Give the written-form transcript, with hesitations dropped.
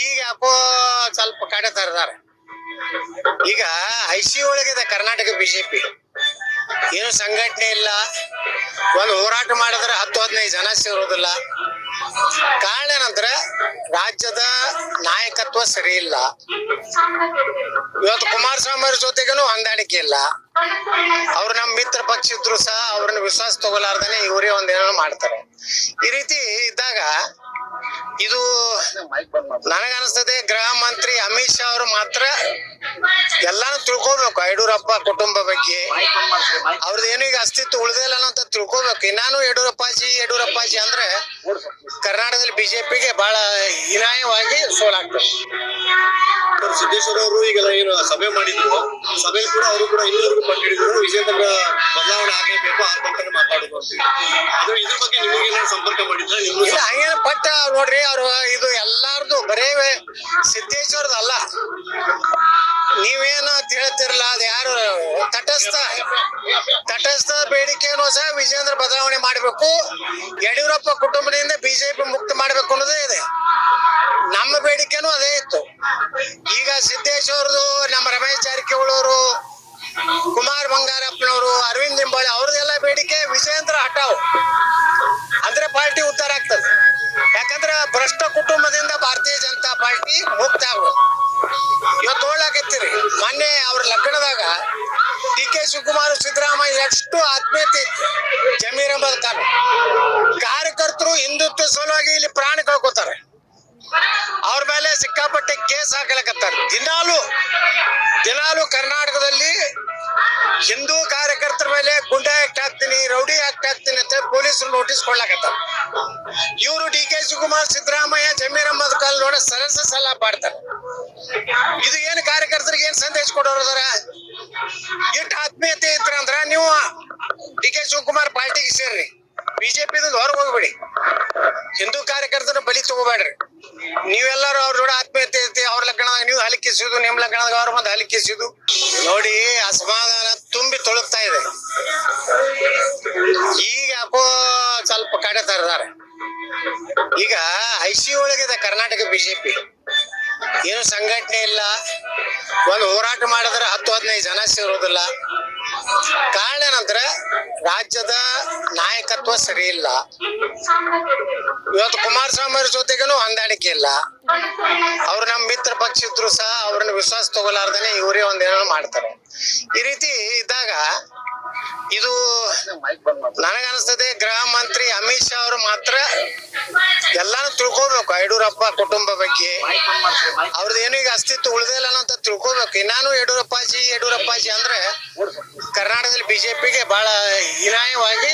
ಈಗ ಯಾಕೋ ಸ್ವಲ್ಪ ಕಡೆ ತರದಾರ. ಈಗ ಐಸಿ ಒಳಗಿದೆ ಕರ್ನಾಟಕ ಬಿಜೆಪಿ. ಏನು ಸಂಘಟನೆ ಇಲ್ಲ, ಒಂದು ಹೋರಾಟ ಮಾಡಿದ್ರೆ 10-15 ಜನ ಸೇರೋದಿಲ್ಲ. ಕಾರಣ ಏನಂದ್ರೆ ರಾಜ್ಯದ ನಾಯಕತ್ವ ಸರಿ ಇಲ್ಲ. ಇವತ್ತು ಕುಮಾರಸ್ವಾಮಿ ಅವ್ರ ಜೊತೆಗೇನು ಹೊಂದಾಣಿಕೆ ಇಲ್ಲ. ಅವ್ರು ನಮ್ಮ ಮಿತ್ರ ಪಕ್ಷ ಇದ್ರು ಸಹ ಅವ್ರನ್ನ ವಿಶ್ವಾಸ ತಗೋಲಾರ್ದನೆ ಇವರೇ ಒಂದೇನೋ ಮಾಡ್ತಾರೆ. ಈ ರೀತಿ ಇದ್ದಾಗ ಇದು ನನಗನ್ಸ್ತದೆ ಗೃಹ ಮಂತ್ರಿ ಅಮಿತ್ ಶಾ ಅವರು ಮಾತ್ರ ಎಲ್ಲಾನು ತಿಳ್ಕೋಬೇಕು. ಯಡಿಯೂರಪ್ಪ ಕುಟುಂಬ ಬಗ್ಗೆ ಅವ್ರದ್ದು ಏನು ಈಗ ಅಸ್ತಿತ್ವ ಉಳಿದಿಲ್ಲ ಅಂತ ತಿಳ್ಕೋಬೇಕು. ಇನ್ನಾನು ಯಡಿಯೂರಪ್ಪಾಜಿ ಅಂದ್ರೆ ಕರ್ನಾಟಕದಲ್ಲಿ ಬಿಜೆಪಿಗೆ ಬಹಳ ಹೀನಾಯವಾಗಿ ಸೋಲಾಗ್ತದೆ. ಸಿದ್ದೇಶ್ವರ ಅವರು ಈಗೆಲ್ಲ ಏನು ಸಭೆ ಮಾಡಿದ್ರು, ಸಭೆಯಲ್ಲಿ ಕೂಡ ಅವರು ಕೂಡ ಇನ್ನೂವರೆಗೂ ಪಟ್ಟು ಹಿಡಿದ್ರು ವಿಜೇಂದ್ರ ಬದಲಾವಣೆ ಆಗಲೇಬೇಕು ಆ ಪಟ್ಟನ್ನು ಮಾತಾಡುದು ಅಂತ. ಅದು ಇದ್ರ ಬಗ್ಗೆ ನಿಮಗೇನಾದ್ರು ಸಂಪರ್ಕ ಮಾಡಿದ್ರೆ ಇಲ್ಲ ಹಂಗೇನು ಪಟ್ಟ ನೋಡ್ರಿ. ಅವ್ರು ಇದು ಎಲ್ಲಾರ್ದು ಬರೇ ಸಿದ್ದೇಶ್ವರದ ಅಲ್ಲ. ನೀವೇನು ಹೇಳ್ತಿರಲ್ಲ, ಅದು ಯಾರು ತಟಸ್ಥ ಬೇಡಿಕೆಯನ್ನು ಸಹ ವಿಜೇಂದ್ರ ಬದಲಾವಣೆ ಮಾಡಬೇಕು, ಯಡಿಯೂರಪ್ಪ ಕುಟುಂಬದಿಂದ ಬಿಜೆಪಿ ಮುಕ್ತ ಮಾಡಬೇಕು ಅನ್ನೋದೇ ಇದೆ. ನಮ್ಮ ಬೇಡಿಕೆನೂ ಅದೇ ಇತ್ತು. ಈಗ ಸಿದ್ದೇಶ್ವರದು, ನಮ್ಮ ರಮೇಶ್ ಜಾರಕಿಹೊಳಿ ಅವರು, ಕುಮಾರ್ ಬಂಗಾರಪ್ಪನವರು, ಅರವಿಂದ್ ಲಿಂಬಾಳಿ ಅವ್ರದ್ದೆಲ್ಲ ಬೇಡಿಕೆ ವಿಜೇಂದ್ರ ಹಟಾವ್ ಅಂದ್ರೆ ಪಾರ್ಟಿ ಉದ್ಧಾರ ಆಗ್ತದೆ. ಯಾಕಂದ್ರೆ ಭ್ರಷ್ಟ ಕುಟುಂಬದಿಂದ ಭಾರತೀಯ ಜನತಾ ಪಾರ್ಟಿ ಮುಕ್ತ ಆಗ್ಬೋದು. ಇವತ್ತು ನೋಡ್ಲಾಕತ್ತೀರಿ, ಮೊನ್ನೆ ಅವ್ರ ಲಗ್ನದಾಗ DK ಶಿವಕುಮಾರ್ ಸಿದ್ದರಾಮಯ್ಯ ಎಷ್ಟು ಆತ್ಮೀಯತೆ ಇತ್ತು. ಜಮೀರ್ ಅಹಮದ್ ಖಾನ್ ಕಾರ್ಯಕರ್ತರು ಹಿಂದುತ್ವ ಸಲುವಾಗಿ ಇಲ್ಲಿ ಪ್ರಾಣ ಕಳ್ಕೊತಾರೆ. ಅವ್ರ ಮೇಲೆ ಸಿಕ್ಕಾಪಟ್ಟೆ ಕೇಸ್ ಹಾಕಲಕತ್ತಾರೆ. ದಿನಾಲು ಕರ್ನಾಟಕದಲ್ಲಿ ಹಿಂದೂ ಕಾರ್ಯಕರ್ತರ ಮೇಲೆ ಗುಂಡಾ ಆಕ್ಟ್ ಹಾಕ್ತೀನಿ, ರೌಡಿ ಆಕ್ಟ್ ಹಾಕ್ತೀನಿ ಅಂತ ಪೊಲೀಸರು ನೋಟಿಸ್ ಕೊಡ್ಲಾಕತ್ತಾರೆ. ಇವರು DK ಶಿವಕುಮಾರ್ ಸಿದ್ದರಾಮಯ್ಯ ಜಮೀರ್ ಅಹಮದ್ ಖಾನ್ ನೋಡ ಸಲ ಪಾಡ್ತಾರೆ. ಇದು ಏನು ಕಾರ್ಯಕರ್ತರಿಗೆ ಏನ್ ಸಂದೇಶ ಕೊಡೋರದಾರ? ಇಟ್ಟು ಆತ್ಮೀಯತೆ ಇತ್ರ ಅಂದ್ರ ನೀವು DK ಶಿವಕುಮಾರ್ ಪಾರ್ಟಿಗೆ ಸೇರ್ರಿ, ಬಿಜೆಪಿದಿಂದ ಹೊರಗೆ ಹೋಗ್ಬೇಡಿ. ಹಿಂದೂ ಕಾರ್ಯಕರ್ತರ ಬಲಿ ತಗೋಬೇಡ್ರಿ. ನೀವೆಲ್ಲರೂ ಅವ್ರ ಜೋಡ ಆತ್ಮೀಯತೆ ಐತಿ. ಅವ್ರ ಲಗ್ನದಾಗ ನೀವು ಹಲಿಕಿಸುದು, ನಿಮ್ ಲಗ್ನದಾಗ ಅವ್ರ ಬಂದು ಹಲಿಕಿಸುದು ನೋಡಿ ಅಸಮಾಧಾನ ತುಂಬಿ ತೊಳಗ್ತಾ ಇದೆ. ಈಗ ಯಾಕೋ ಸ್ವಲ್ಪ ಕಡೆ ತರದಾರ. ಈಗ ಐಸಿ ಒಳಗಿದೆ ಕರ್ನಾಟಕ ಬಿಜೆಪಿ. ಏನು ಸಂಘಟನೆ ಇಲ್ಲ, ಒಂದು ಹೋರಾಟ ಮಾಡಿದ್ರೆ 10-15 ಜನ ಸೇರೋದಿಲ್ಲ. ಕಾರಣ ಏನಂದ್ರೆ ರಾಜ್ಯದ ನಾಯಕತ್ವ ಸರಿ ಇಲ್ಲ. ಇವತ್ತು ಕುಮಾರಸ್ವಾಮಿ ಅವ್ರ ಜೊತೆಗೇನು ಹೊಂದಾಣಿಕೆ ಇಲ್ಲ. ಅವ್ರು ನಮ್ಮ ಮಿತ್ರ ಪಕ್ಷ ಇದ್ರು ಸಹ ಅವ್ರನ್ನ ವಿಶ್ವಾಸ ತಗೋಲಾರ್ದನೆ ಇವರೇ ಒಂದೇನೋ ಮಾಡ್ತಾರೆ. ಈ ರೀತಿ ಇದ್ದಾಗ ಇದು ನನಗನ್ಸ್ತದೆ ಗೃಹ ಮಂತ್ರಿ ಅಮಿತ್ ಶಾ ಅವರು ಮಾತ್ರ ಎಲ್ಲಾನು ತಿಳ್ಕೋಬೇಕು. ಯಡಿಯೂರಪ್ಪ ಕುಟುಂಬ ಬಗ್ಗೆ ಅವ್ರದ್ದು ಏನು ಈಗ ಅಸ್ತಿತ್ವ ಉಳಿದಿಲ್ಲ ಅಂತ ತಿಳ್ಕೋಬೇಕು. ಇನ್ನಾನು ಯಡಿಯೂರಪ್ಪಾಜಿ ಅಂದ್ರೆ ಕರ್ನಾಟಕದಲ್ಲಿ ಬಿಜೆಪಿಗೆ ಬಹಳ ಹೀನಾಯವಾಗಿ